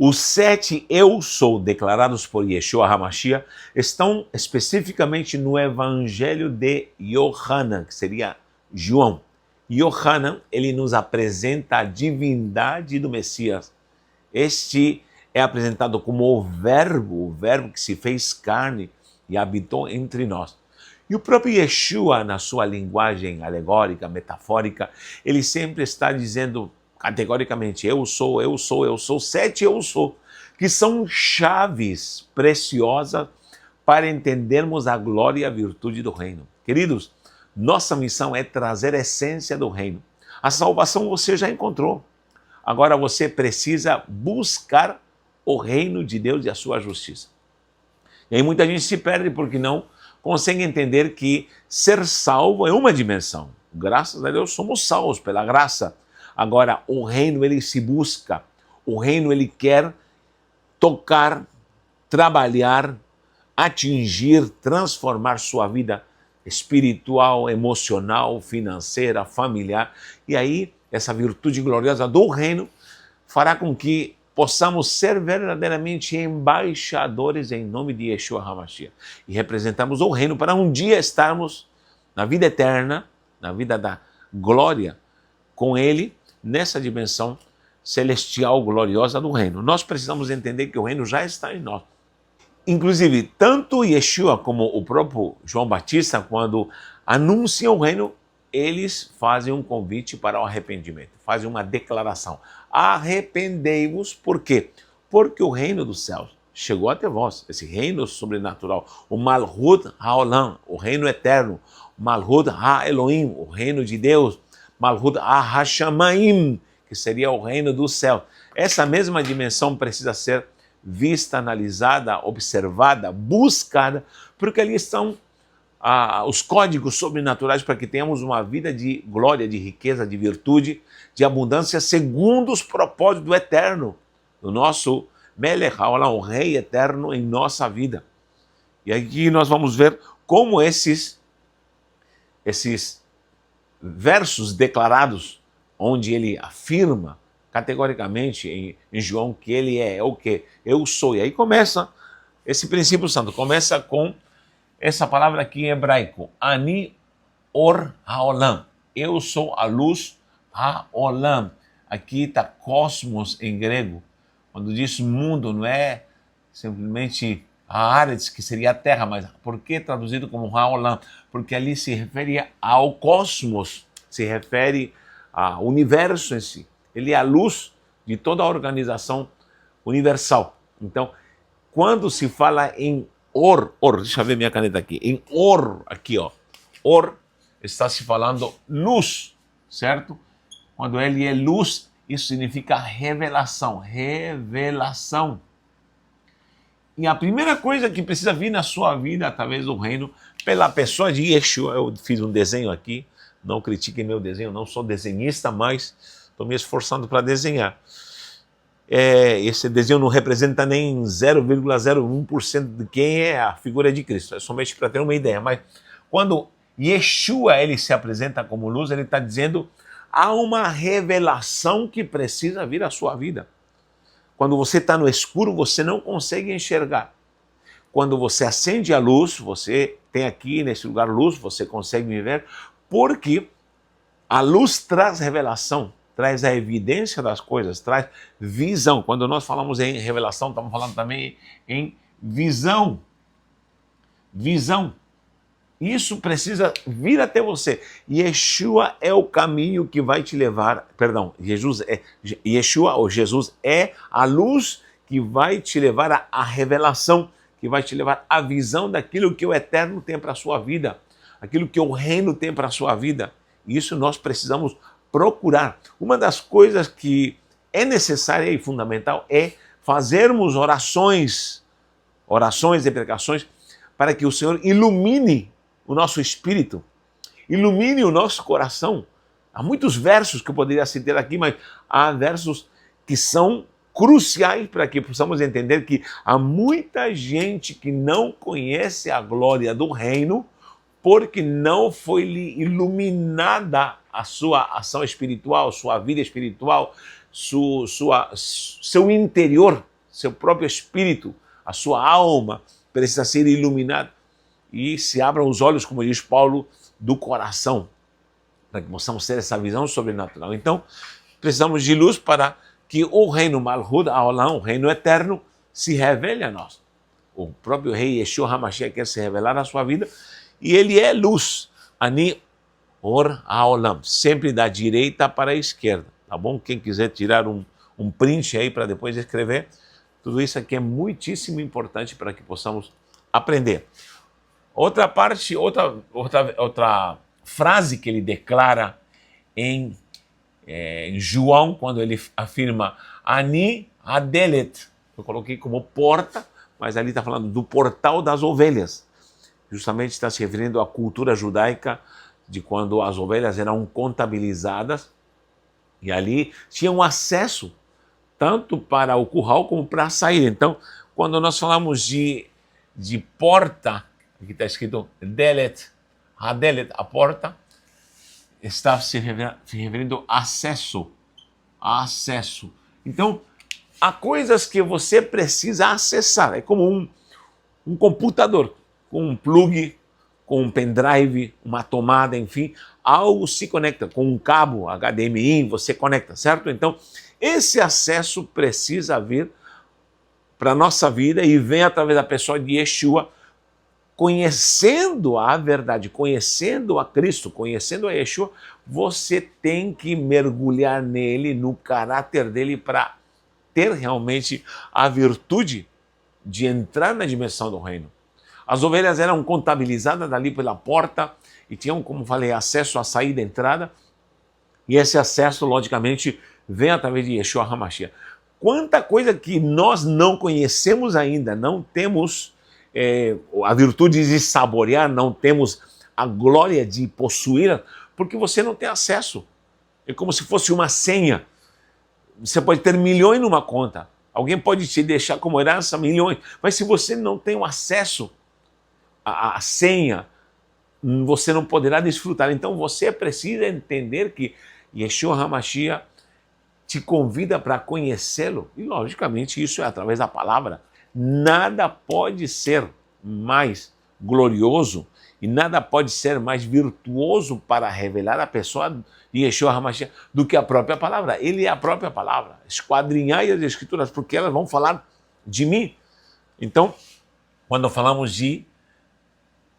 Os 7 eu sou declarados por Yeshua HaMashiach estão especificamente no Evangelho de Yohanan, que seria João. Yohanan, ele nos apresenta a divindade do Messias. Este é apresentado como o Verbo que se fez carne e habitou entre nós. E o próprio Yeshua, na sua linguagem alegórica, metafórica, ele sempre está dizendo categoricamente, eu sou, 7 eu sou, que são chaves preciosas para entendermos a glória e a virtude do reino. Queridos, nossa missão é trazer a essência do reino. A salvação você já encontrou. Agora você precisa buscar o reino de Deus e a sua justiça. E aí muita gente se perde porque não consegue entender que ser salvo é uma dimensão. Graças a Deus somos salvos pela graça. Agora, o reino, ele se busca. O reino, ele quer tocar, trabalhar, atingir, transformar sua vida espiritual, emocional, financeira, familiar. E aí, essa virtude gloriosa do reino fará com que possamos ser verdadeiramente embaixadores em nome de Yeshua HaMashiach. E representamos o reino para um dia estarmos na vida eterna, na vida da glória, com ele, nessa dimensão celestial gloriosa do reino. Nós precisamos entender que o reino já está em nós. Inclusive, tanto Yeshua como o próprio João Batista, quando anunciam o reino, eles fazem um convite para o arrependimento, fazem uma declaração. Arrependei-vos, por quê? Porque o reino dos céus chegou até vós, esse reino sobrenatural, o Malhut HaOlam, o reino eterno, Malhut HaElohim, o reino de Deus, Malhut HaShamayim, que seria o reino do céu. Essa mesma dimensão precisa ser vista, analisada, observada, buscada, porque ali estão os códigos sobrenaturais para que tenhamos uma vida de glória, de riqueza, de virtude, de abundância, segundo os propósitos do eterno, do nosso Melech HaOlam, o Rei eterno em nossa vida. E aqui nós vamos ver como esses versos declarados, onde ele afirma categoricamente em João que ele é o que eu sou. E aí começa esse princípio santo, começa com essa palavra aqui em hebraico, Ani Or HaOlam, eu sou a luz HaOlam. Aqui está cosmos em grego, quando diz mundo, não é simplesmente Haaretz, que seria a terra, mas por que traduzido como HaOlam? Porque ali se refere ao cosmos, se refere ao universo em si. Ele é a luz de toda a organização universal. Então, quando se fala em Or, deixa eu ver minha caneta aqui, em Or, aqui ó, Or, está se falando luz, certo? Quando ele é luz, isso significa revelação, revelação. E a primeira coisa que precisa vir na sua vida, através do reino, pela pessoa de Yeshua, eu fiz um desenho aqui, não critiquem meu desenho, não sou desenhista, mas estou me esforçando para desenhar. Esse desenho não representa nem 0,01% de quem é a figura de Cristo, é somente para ter uma ideia. Mas quando Yeshua ele se apresenta como luz, ele está dizendo há uma revelação que precisa vir à sua vida. Quando você está no escuro, você não consegue enxergar. Quando você acende a luz, você tem aqui nesse lugar luz, você consegue me ver, porque a luz traz revelação, traz a evidência das coisas, traz visão. Quando nós falamos em revelação, estamos falando também em visão. Visão. Isso precisa vir até você. Yeshua é o caminho que vai te levar, Yeshua ou Jesus é a luz que vai te levar à revelação, que vai te levar à visão daquilo que o Eterno tem para a sua vida, aquilo que o Reino tem para a sua vida. Isso nós precisamos procurar. Uma das coisas que é necessária e fundamental é fazermos orações e pregações para que o Senhor ilumine o nosso espírito, ilumine o nosso coração. Há muitos versos que eu poderia citar aqui, mas há versos que são cruciais para que possamos entender que há muita gente que não conhece a glória do reino porque não foi-lhe iluminada a sua ação espiritual, sua vida espiritual, seu interior. seu próprio espírito, a sua alma precisa ser iluminada e se abram os olhos, como diz Paulo, do coração, para que possamos ter essa visão sobrenatural. Então, precisamos de luz para que o reino Malhut Haolam, o reino eterno, se revele a nós. O próprio rei Yeshua HaMashiach quer se revelar na sua vida e ele é luz. Ani Or Haolam, sempre da direita para a esquerda, tá bom? Quem quiser tirar um print aí para depois escrever, tudo isso aqui é muitíssimo importante para que possamos aprender. Outra parte, outra frase que ele declara em João, quando ele afirma Ani Adelet, eu coloquei como porta, mas ali está falando do portal das ovelhas. Justamente está se referindo à cultura judaica de quando as ovelhas eram contabilizadas e ali tinham acesso tanto para o curral como para a saída. Então, quando nós falamos de porta, aqui está escrito Delet, Hadelet, a porta, está se referindo a acesso. Então, há coisas que você precisa acessar. É como um computador, com um plug, com um pendrive, uma tomada, enfim, algo se conecta. Com um cabo HDMI, você conecta, certo? Então, esse acesso precisa vir para a nossa vida e vem através da pessoa de Yeshua, conhecendo a verdade, conhecendo a Cristo, conhecendo a Yeshua, você tem que mergulhar nele, no caráter dele, para ter realmente a virtude de entrar na dimensão do reino. As ovelhas eram contabilizadas ali pela porta e tinham, como falei, acesso à saída e entrada, e esse acesso, logicamente, vem através de Yeshua HaMashiach. Quanta coisa que nós não conhecemos ainda, não temos a virtude de saborear, não temos a glória de possuir, porque você não tem acesso. É como se fosse uma senha. Você pode ter milhões numa conta, alguém pode te deixar como herança milhões, mas se você não tem o acesso à senha, você não poderá desfrutar. Então você precisa entender que Yeshua HaMashiach te convida para conhecê-lo, e logicamente isso é através da palavra. Nada pode ser mais glorioso e nada pode ser mais virtuoso para revelar a pessoa de Yeshua HaMashiach do que a própria palavra. Ele é a própria palavra. Esquadrinhai as escrituras, porque elas vão falar de mim. Então, quando falamos de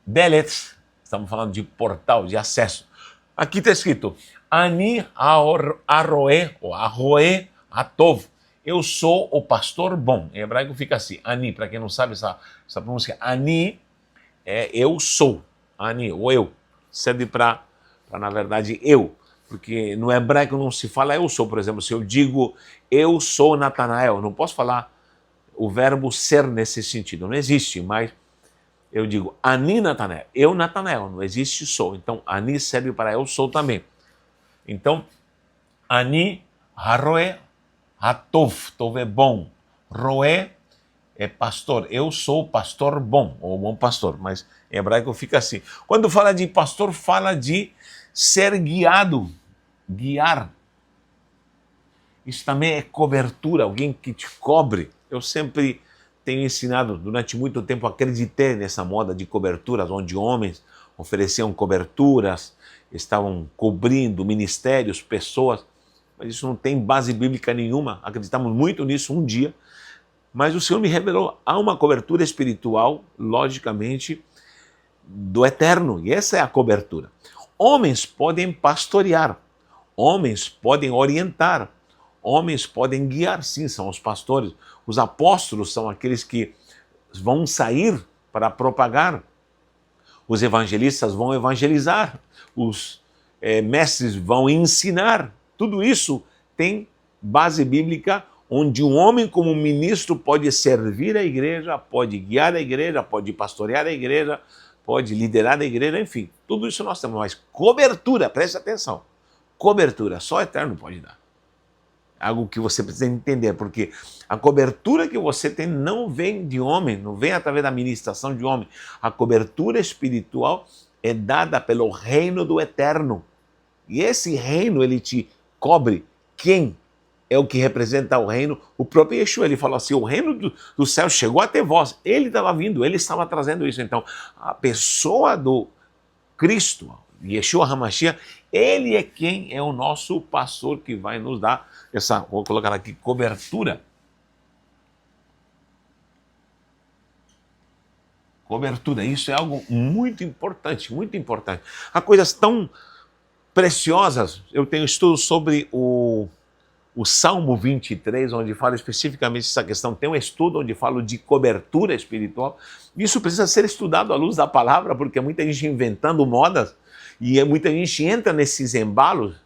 Delet, estamos falando de portal, de acesso. Aqui está escrito Ani Aroe, ou Arroe Atov. Eu sou o pastor bom. Em hebraico fica assim, Ani, para quem não sabe essa pronúncia, Ani é eu sou, Ani, ou eu, serve para, na verdade, eu, porque no hebraico não se fala eu sou, por exemplo, se eu digo eu sou Natanael, não posso falar o verbo ser nesse sentido, não existe, mas eu digo Ani Natanael, eu Natanael, não existe sou, então Ani serve para eu sou também. Então, Ani Haroe Atov, Tov é bom, Roé é pastor, eu sou pastor bom, ou bom pastor, mas em hebraico fica assim. Quando fala de pastor, fala de ser guiado, guiar. Isso também é cobertura, alguém que te cobre. Eu sempre tenho ensinado, durante muito tempo, acreditei nessa moda de coberturas, onde homens ofereciam coberturas, estavam cobrindo ministérios, pessoas, mas isso não tem base bíblica nenhuma. Acreditamos muito nisso um dia, mas o Senhor me revelou, há uma cobertura espiritual, logicamente, do eterno, e essa é a cobertura. Homens podem pastorear, homens podem orientar, homens podem guiar, sim, são os pastores. Os apóstolos são aqueles que vão sair para propagar, os evangelistas vão evangelizar, os mestres vão ensinar. Tudo isso tem base bíblica, onde um homem como ministro pode servir a igreja, pode guiar a igreja, pode pastorear a igreja, pode liderar a igreja, enfim. Tudo isso nós temos, mas cobertura, preste atenção, cobertura só o eterno pode dar. Algo que você precisa entender, porque a cobertura que você tem não vem de homem, não vem através da ministração de homem. A cobertura espiritual é dada pelo reino do eterno. E esse reino, ele te cobre quem? é o que representa o reino. O próprio Yeshua, ele falou assim, o reino do céu chegou até vós. Ele estava vindo, ele estava trazendo isso. Então, a pessoa do Cristo, Yeshua HaMashiach, ele é quem é o nosso pastor que vai nos dar essa, vou colocar aqui, cobertura. Cobertura, isso é algo muito importante, muito importante. Há coisas tão preciosas. Eu tenho estudos sobre o Salmo 23, onde fala especificamente essa questão. Tem um estudo onde fala de cobertura espiritual. Isso precisa ser estudado à luz da palavra, porque é muita gente inventando modas e muita gente entra nesses embalos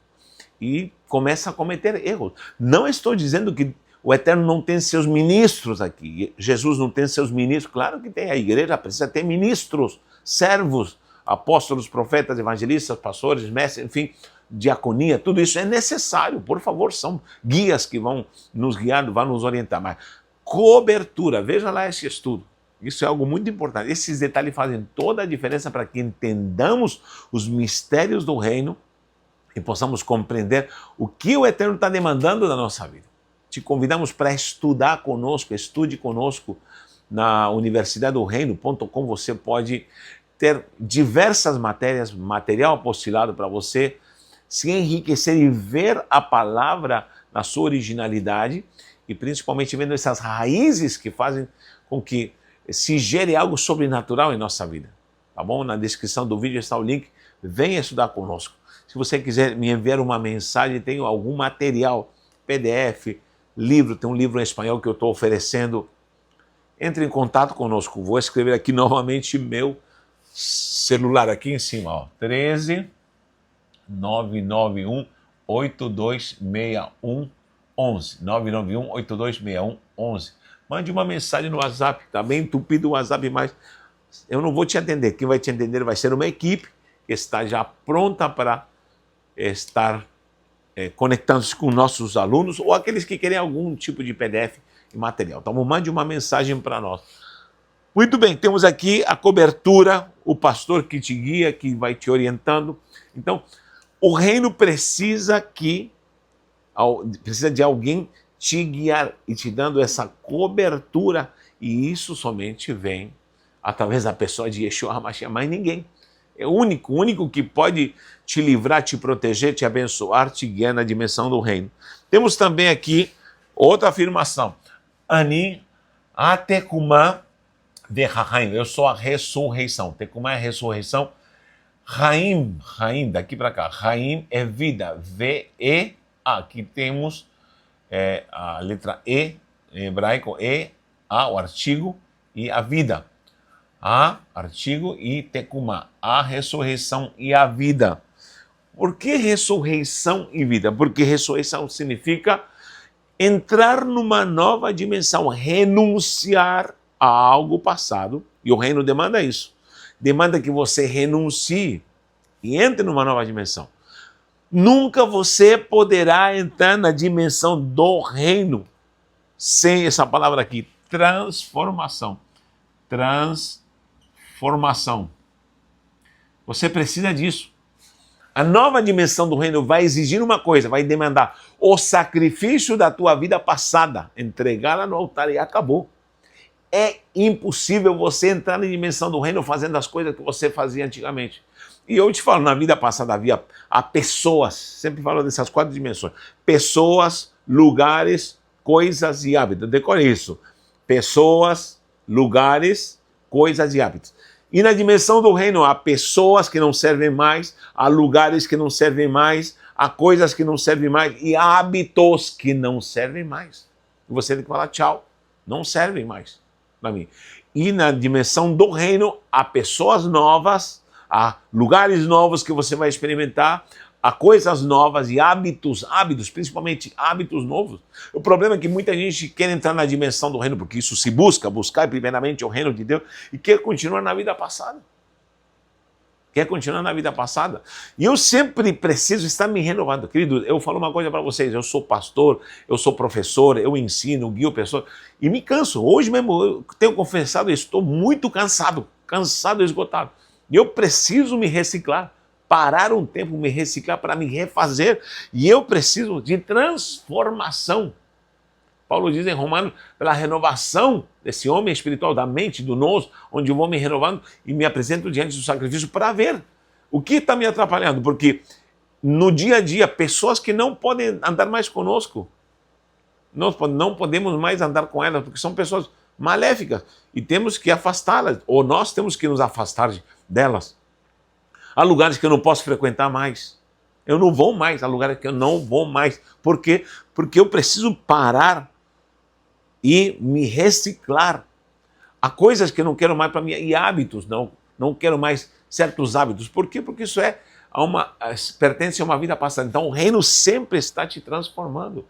e começa a cometer erros. Não estou dizendo que o Eterno não tem seus ministros aqui. Jesus não tem seus ministros. Claro que tem. A igreja precisa ter ministros, servos, apóstolos, profetas, evangelistas, pastores, mestres, enfim, diaconia. Tudo isso é necessário. Por favor, são guias que vão nos guiar, vão nos orientar. Mas cobertura, veja lá esse estudo. Isso é algo muito importante. Esses detalhes fazem toda a diferença para que entendamos os mistérios do reino e possamos compreender o que o Eterno está demandando da nossa vida. Te convidamos para estudar conosco, estude conosco na universidadedoreino.com. Você pode ter diversas matérias, material apostilado para você se enriquecer e ver a palavra na sua originalidade e principalmente vendo essas raízes que fazem com que se gere algo sobrenatural em nossa vida. Tá bom? Na descrição do vídeo está o link. Venha estudar conosco. Se você quiser me enviar uma mensagem, tenho algum material, PDF, livro, tem um livro em espanhol que eu estou oferecendo. Entre em contato conosco. Vou escrever aqui novamente meu celular aqui em cima, ó. 13 991 8261 11. 991 8261 11. Mande uma mensagem no WhatsApp, tá bem entupido o WhatsApp, mas eu não vou te atender. Quem vai te atender vai ser uma equipe que está já pronta para estar conectando-se com nossos alunos ou aqueles que querem algum tipo de PDF e material. Então, mande uma mensagem para nós. Muito bem, temos aqui a cobertura, o pastor que te guia, que vai te orientando. Então, o reino precisa de alguém te guiar e te dando essa cobertura, e isso somente vem através da pessoa de Yeshua HaMashiach, mais ninguém. É o único que pode te livrar, te proteger, te abençoar, te guiar na dimensão do reino. Temos também aqui outra afirmação. Ani atekumá ve'haim. Eu sou a ressurreição. Tekumá é a ressurreição. Haim, daqui para cá. Haim é vida. V-E-A. Aqui temos a letra E, em hebraico, E-A, o artigo, e a vida. A, artigo, e tekumá, a ressurreição e a vida. Por que ressurreição e vida? Porque ressurreição significa entrar numa nova dimensão, renunciar a algo passado, e o reino demanda isso. Demanda que você renuncie e entre numa nova dimensão. Nunca você poderá entrar na dimensão do reino sem essa palavra aqui, transformação. Transformação. Você precisa disso. A nova dimensão do reino vai exigir uma coisa, vai demandar o sacrifício da tua vida passada, entregá-la no altar e acabou. É impossível você entrar na dimensão do reino fazendo as coisas que você fazia antigamente. E eu te falo, na vida passada há pessoas, sempre falo dessas 4 dimensões, pessoas, lugares, coisas e hábitos. Decore isso. Pessoas, lugares, coisas e hábitos. E na dimensão do reino há pessoas que não servem mais, há lugares que não servem mais, há coisas que não servem mais e há hábitos que não servem mais. E você tem que falar tchau, não servem mais para mim. E na dimensão do reino há pessoas novas, há lugares novos que você vai experimentar, há coisas novas e hábitos, principalmente hábitos novos. O problema é que muita gente quer entrar na dimensão do reino, porque isso se buscar primeiramente o reino de Deus, e quer continuar na vida passada. E eu sempre preciso estar me renovando. Querido, eu falo uma coisa para vocês, eu sou pastor, eu sou professor, eu ensino, guio pessoas, e me canso. Hoje mesmo, eu tenho confessado, eu estou muito cansado, esgotado. E eu preciso me reciclar. parar um tempo, me reciclar para me refazer. E eu preciso de transformação. Paulo diz em Romanos, pela renovação desse homem espiritual, da mente, do nós, onde eu vou me renovando e me apresento diante do sacrifício para ver o que está me atrapalhando. Porque no dia a dia, pessoas que não podem andar mais conosco, nós não podemos mais andar com elas, porque são pessoas maléficas e temos que afastá-las, ou nós temos que nos afastar delas. Há lugares que eu não posso frequentar mais. Eu não vou mais a lugares que eu não vou mais. Por quê? Porque eu preciso parar e me reciclar. Há coisas que eu não quero mais para mim, e hábitos, não quero mais certos hábitos. Por quê? Porque isso pertence a uma vida passada. Então o reino sempre está te transformando.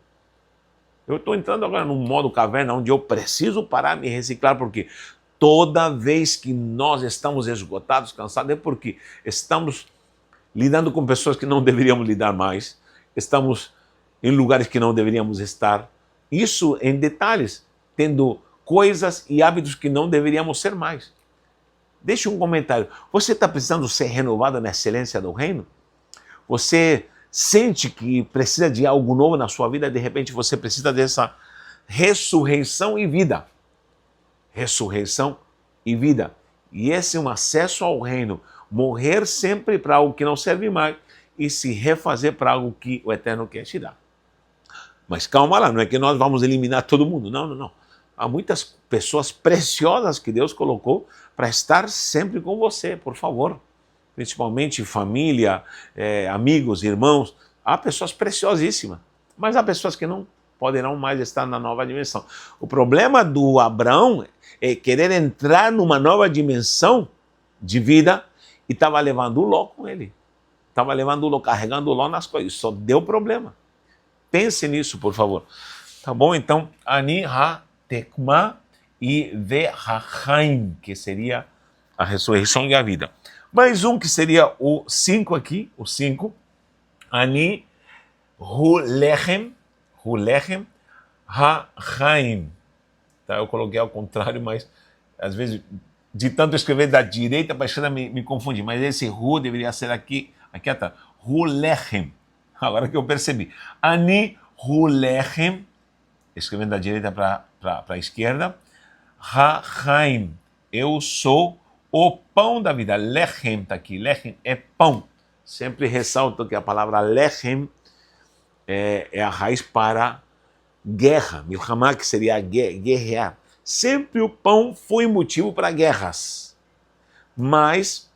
Eu estou entrando agora num modo caverna, onde eu preciso parar, me reciclar, porque toda vez que nós estamos esgotados, cansados, é porque estamos lidando com pessoas que não deveríamos lidar mais, estamos em lugares que não deveríamos estar, isso em detalhes, tendo coisas e hábitos que não deveríamos ser mais. Deixe um comentário. Você está precisando ser renovado na excelência do reino? Você sente que precisa de algo novo na sua vida, de repente você precisa dessa ressurreição e vida. Ressurreição e vida. E esse é um acesso ao reino. Morrer sempre para algo que não serve mais e se refazer para algo que o Eterno quer te dar. Mas calma lá, não é que nós vamos eliminar todo mundo. Não. Há muitas pessoas preciosas que Deus colocou para estar sempre com você, por favor. Principalmente família, amigos, irmãos. Há pessoas preciosíssimas, mas há pessoas que não poderão mais estar na nova dimensão. O problema do Abraão é querer entrar numa nova dimensão de vida e estava levando o Ló com ele. Estava levando o Ló, carregando o Ló nas coisas. Só deu problema. Pense nisso, por favor. Tá bom? Então, Ani ha-tekma e ve-ha-chaim, que seria a ressurreição e a vida. Mais um que seria o 5 aqui, o 5. Ani hu-lechem ha-chaim. Tá, eu coloquei ao contrário, mas às vezes, de tanto escrever da direita para a esquerda, me confundi. Mas esse hu deveria ser aqui atrás. Hu-lechem. Agora que eu percebi. Ani hu-lechem, escrevendo da direita para a esquerda. Ha-chaim. Eu sou o pão da vida. Lechem está aqui. Lechem é pão. Sempre ressalto que a palavra lechem é a raiz para guerra. Milhamá, que seria guerrear. Sempre o pão foi motivo para guerras. Mas,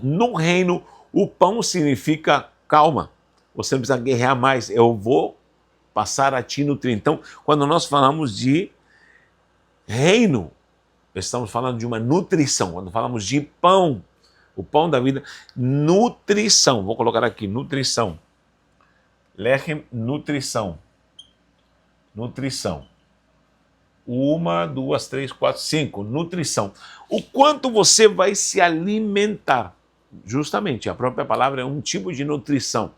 no reino, o pão significa calma. Você não precisa guerrear mais. Eu vou passar a te nutrir. Então, quando nós falamos de reino, estamos falando de uma nutrição. Quando falamos de pão, o pão da vida, nutrição. Vou colocar aqui, nutrição. Lechem, nutrição. Nutrição. 1, 2, 3, 4, 5. Nutrição. O quanto você vai se alimentar. Justamente, a própria palavra é um tipo de nutrição.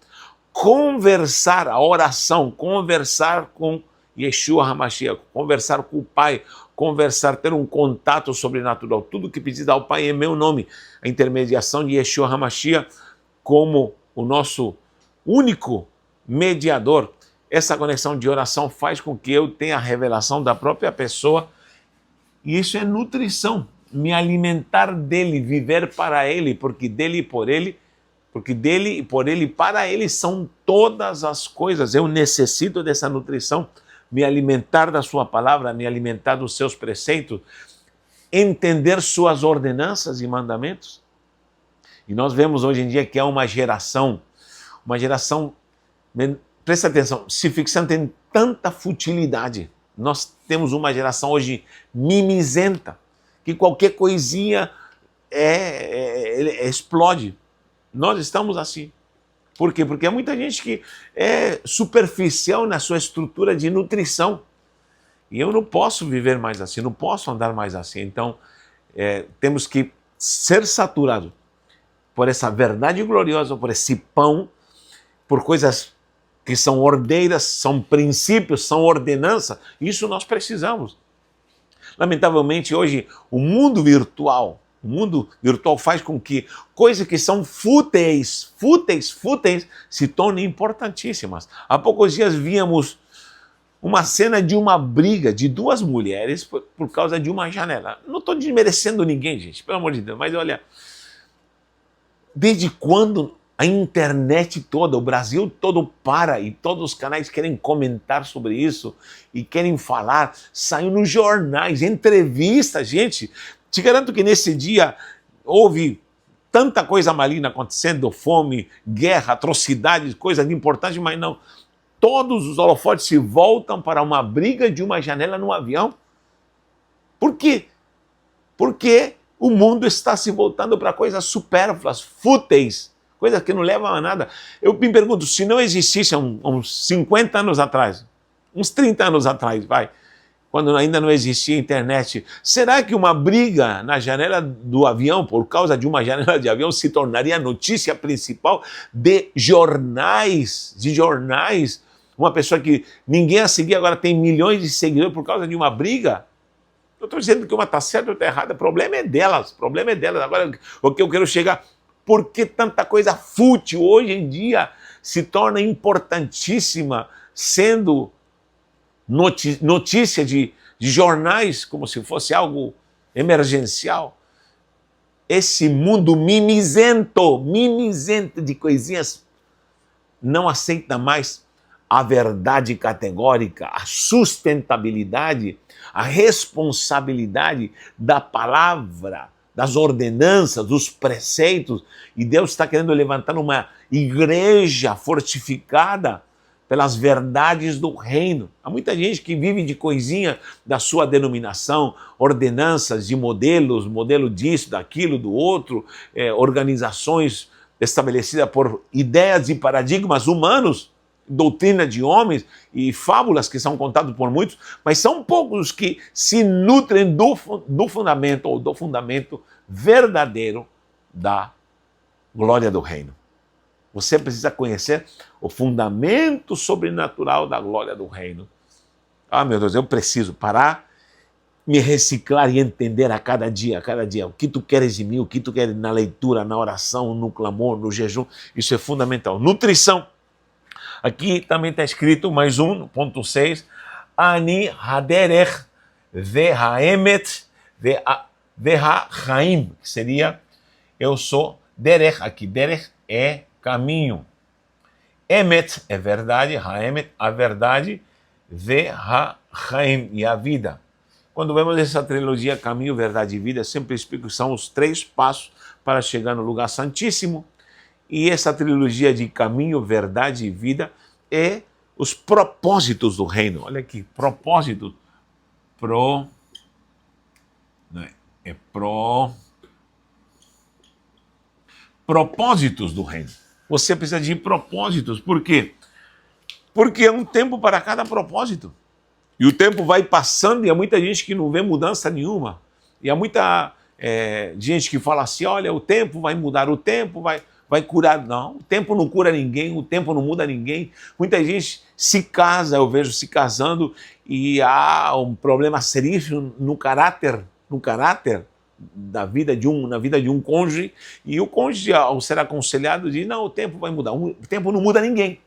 Conversar, a oração, conversar com Yeshua HaMashiach, conversar com o Pai, conversar, ter um contato sobrenatural. Tudo que pedir ao Pai em meu nome. A intermediação de Yeshua HaMashiach como o nosso único mediador. Essa conexão de oração faz com que eu tenha a revelação da própria pessoa. E isso é nutrição. Me alimentar dele, viver para ele, porque dele e por ele, porque dele e por ele, para ele são todas as coisas. Eu necessito dessa nutrição, me alimentar da sua palavra, me alimentar dos seus preceitos, entender suas ordenanças e mandamentos. E nós vemos hoje em dia que é uma geração, presta atenção, se fixando em tanta futilidade. Nós temos uma geração hoje mimizenta, que qualquer coisinha explode. Nós estamos assim. Por quê? Porque há muita gente que é superficial na sua estrutura de nutrição. E eu não posso viver mais assim, não posso andar mais assim. Então, temos que ser saturados por essa verdade gloriosa, por esse pão, por coisas que são ordeiras, são princípios, são ordenanças. Isso nós precisamos. Lamentavelmente, hoje, o mundo virtual O mundo virtual faz com que coisas que são fúteis, se tornem importantíssimas. Há poucos dias víamos uma cena de uma briga de duas mulheres por causa de uma janela. Não estou desmerecendo ninguém, gente, pelo amor de Deus, mas olha, desde quando a internet toda, o Brasil todo para e todos os canais querem comentar sobre isso e querem falar, saiu nos jornais, entrevistas, gente. Te garanto que nesse dia houve tanta coisa maligna acontecendo, fome, guerra, atrocidades, coisas importantes, mas não. Todos os holofotes se voltam para uma briga de uma janela no avião. Por quê? Porque o mundo está se voltando para coisas supérfluas, fúteis, coisas que não levam a nada. Eu me pergunto, se não existisse uns 50 anos atrás, uns 30 anos atrás, quando ainda não existia internet, será que uma briga na janela do avião, por causa de uma janela de avião, se tornaria a notícia principal de jornais? Uma pessoa que ninguém a seguia agora tem milhões de seguidores por causa de uma briga? Eu estou dizendo que uma está certa ou está errada, o problema é delas. Agora, o que eu quero chegar, por que tanta coisa fútil hoje em dia se torna importantíssima, sendo notícia de jornais como se fosse algo emergencial? Esse mundo mimizento de coisinhas não aceita mais a verdade categórica, a sustentabilidade, a responsabilidade da palavra, das ordenanças, dos preceitos. E Deus está querendo levantar uma igreja fortificada pelas verdades do reino. Há muita gente que vive de coisinha da sua denominação, ordenanças de modelos, modelo disso, daquilo, do outro, organizações estabelecidas por ideias e paradigmas humanos, doutrina de homens e fábulas que são contadas por muitos, mas são poucos que se nutrem do fundamento verdadeiro da glória do reino. Você precisa conhecer o fundamento sobrenatural da glória do reino. Ah, meu Deus, eu preciso parar, me reciclar e entender a cada dia, o que tu queres de mim, o que tu queres na leitura, na oração, no clamor, no jejum. Isso é fundamental. Nutrição. Aqui também está escrito, mais um, ponto 6, Ani haderech ve'haemet ve'hachaim, que seria, eu sou derech, aqui, derech é caminho. Emet é verdade, haemet, a verdade, ve'hachaim, e a vida. Quando vemos essa trilogia, caminho, verdade e vida, sempre explico que são os 3 passos para chegar no lugar santíssimo. E essa trilogia de caminho, verdade e vida é os propósitos do reino. Olha aqui, propósito. Propósitos do reino. Você precisa de propósitos. Por quê? Porque é um tempo para cada propósito. E o tempo vai passando e há muita gente que não vê mudança nenhuma. E há muita gente que fala assim, olha, o tempo vai mudar, o tempo vai curar. Não, o tempo não cura ninguém, o tempo não muda ninguém. Muita gente se casa, eu vejo se casando, e há um problema seríssimo no caráter na vida de um cônjuge, e o cônjuge, ao ser aconselhado, diz, não, o tempo vai mudar. O tempo não muda ninguém.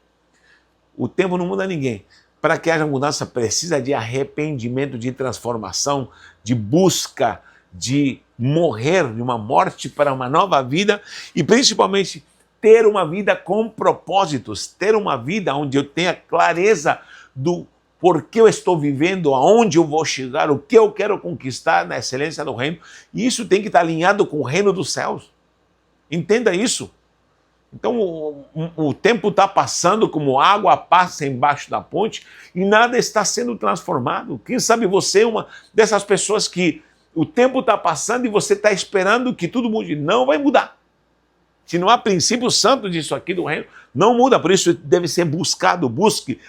O tempo não muda ninguém. Para que haja mudança, precisa de arrependimento, de transformação, de busca, de morrer, de uma morte para uma nova vida, e principalmente ter uma vida com propósitos, ter uma vida onde eu tenha clareza do porquê eu estou vivendo, aonde eu vou chegar, o que eu quero conquistar na excelência do reino. E isso tem que estar alinhado com o reino dos céus. Entenda isso. Então o tempo está passando como água passa embaixo da ponte e nada está sendo transformado. Quem sabe você é uma dessas pessoas que o tempo está passando e você está esperando que tudo mude. Não vai mudar. Se não há princípio santo disso aqui do reino, não muda. Por isso deve ser buscado. Busque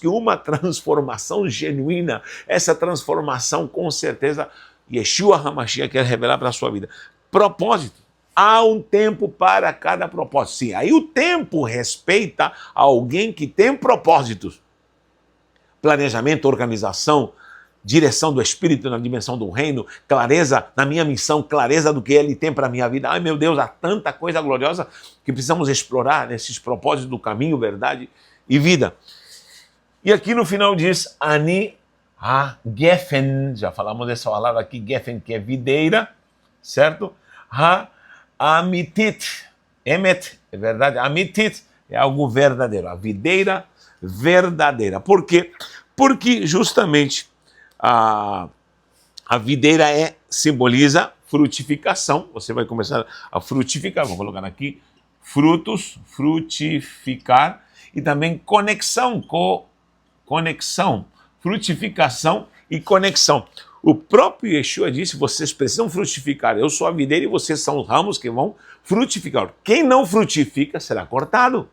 uma transformação genuína. Essa transformação, com certeza, Yeshua HaMashiach quer revelar para a sua vida. Propósito. Há um tempo para cada propósito. Sim, aí o tempo respeita alguém que tem propósitos. Planejamento, organização, direção do Espírito na dimensão do reino, clareza na minha missão, clareza do que Ele tem para a minha vida. Ai meu Deus, há tanta coisa gloriosa que precisamos explorar nesses propósitos do caminho, verdade e vida. E aqui no final diz, Ani ha-gefen, já falamos dessa palavra aqui, gefen, que é videira, certo? Ha-amitit, emet, é verdade, amitit é algo verdadeiro, a videira verdadeira. Por quê? Porque justamente a videira simboliza frutificação. Você vai começar a frutificar, vou colocar aqui, frutos, frutificar, e também conexão, frutificação e conexão. O próprio Yeshua disse, vocês precisam frutificar, eu sou a videira e vocês são os ramos que vão frutificar. Quem não frutifica será cortado.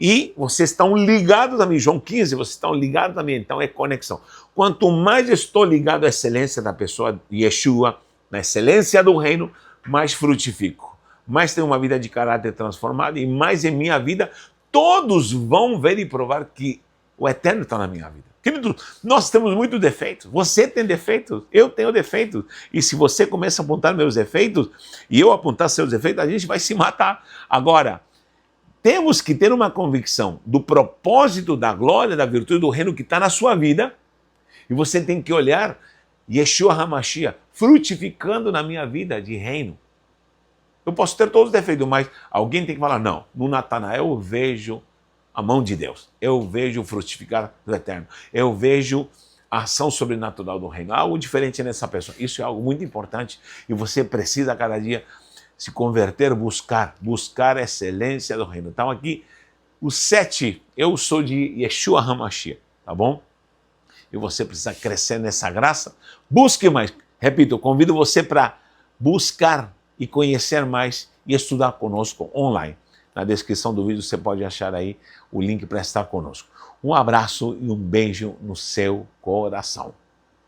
E vocês estão ligados a mim, João 15, vocês estão ligados a mim, então é conexão. Quanto mais estou ligado à excelência da pessoa Yeshua, na excelência do reino, mais frutifico. Mais tenho uma vida de caráter transformado e mais em minha vida, todos vão ver e provar que o Eterno está na minha vida. Querido, nós temos muitos defeitos, você tem defeitos, eu tenho defeitos. E se você começa a apontar meus defeitos e eu apontar seus defeitos, a gente vai se matar. Agora, temos que ter uma convicção do propósito, da glória, da virtude do reino que está na sua vida. E você tem que olhar Yeshua HaMashiach frutificando na minha vida de reino. Eu posso ter todos os defeitos, mas alguém tem que falar, não, no Natanael eu vejo a mão de Deus. Eu vejo o frutificar do Eterno. Eu vejo a ação sobrenatural do reino. Algo diferente nessa pessoa. Isso é algo muito importante e você precisa cada dia se converter, buscar a excelência do reino. Então aqui, o 7, eu sou de Yeshua HaMashiach, tá bom? E você precisa crescer nessa graça. Busque mais. Repito, eu convido você para buscar e conhecer mais e estudar conosco online. Na descrição do vídeo você pode achar aí o link para estar conosco. Um abraço e um beijo no seu coração.